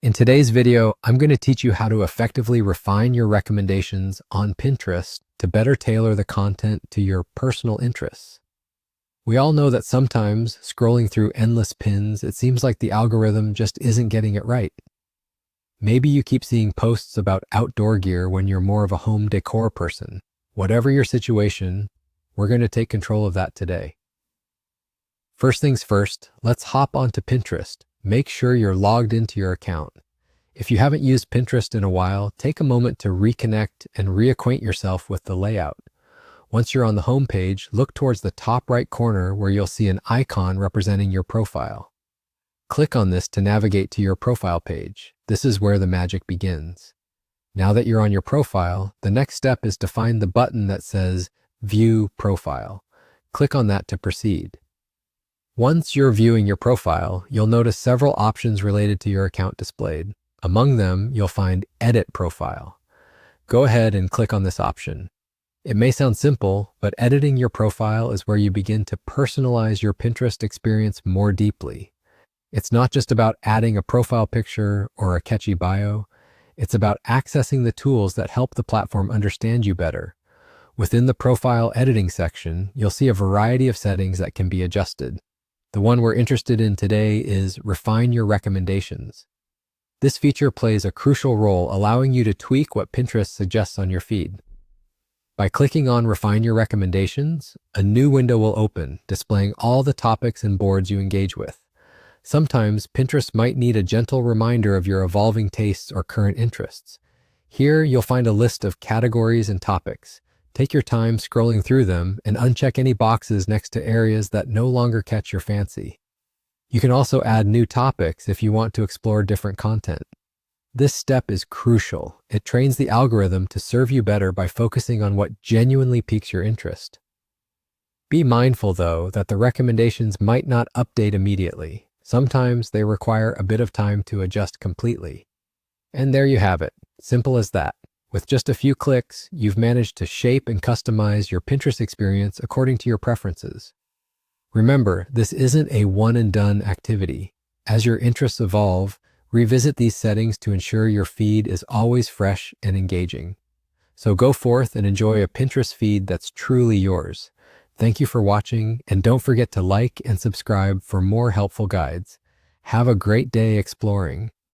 In today's video, I'm going to teach you how to effectively refine your recommendations on Pinterest to better tailor the content to your personal interests. We all know that sometimes scrolling through endless pins, it seems like the algorithm just isn't getting it right. Maybe you keep seeing posts about outdoor gear when you're more of a home decor person. Whatever your situation, we're going to take control of that today. First things first, let's hop onto Pinterest. Make sure you're logged into your account. If you haven't used Pinterest in a while, take a moment to reconnect and reacquaint yourself with the layout. Once you're on the home page, look towards the top right corner where you'll see an icon representing your profile. Click on this to navigate to your profile page. This is where the magic begins. Now that you're on your profile, the next step is to find the button that says View Profile. Click on that to proceed. Once you're viewing your profile, you'll notice several options related to your account displayed. Among them, you'll find Edit Profile. Go ahead and click on this option. It may sound simple, but editing your profile is where you begin to personalize your Pinterest experience more deeply. It's not just about adding a profile picture or a catchy bio. It's about accessing the tools that help the platform understand you better. Within the profile editing section, you'll see a variety of settings that can be adjusted. The one we're interested in today is Refine Your Recommendations. This feature plays a crucial role, allowing you to tweak what Pinterest suggests on your feed. By clicking on Refine Your Recommendations, a new window will open, displaying all the topics and boards you engage with. Sometimes Pinterest might need a gentle reminder of your evolving tastes or current interests. Here, you'll find a list of categories and topics. Take your time scrolling through them and uncheck any boxes next to areas that no longer catch your fancy. You can also add new topics if you want to explore different content. This step is crucial. It trains the algorithm to serve you better by focusing on what genuinely piques your interest. Be mindful, though, that the recommendations might not update immediately. Sometimes they require a bit of time to adjust completely. And there you have it. Simple as that. With just a few clicks, you've managed to shape and customize your Pinterest experience according to your preferences. Remember, this isn't a one-and-done activity. As your interests evolve, revisit these settings to ensure your feed is always fresh and engaging. So go forth and enjoy a Pinterest feed that's truly yours. Thank you for watching, and don't forget to like and subscribe for more helpful guides. Have a great day exploring.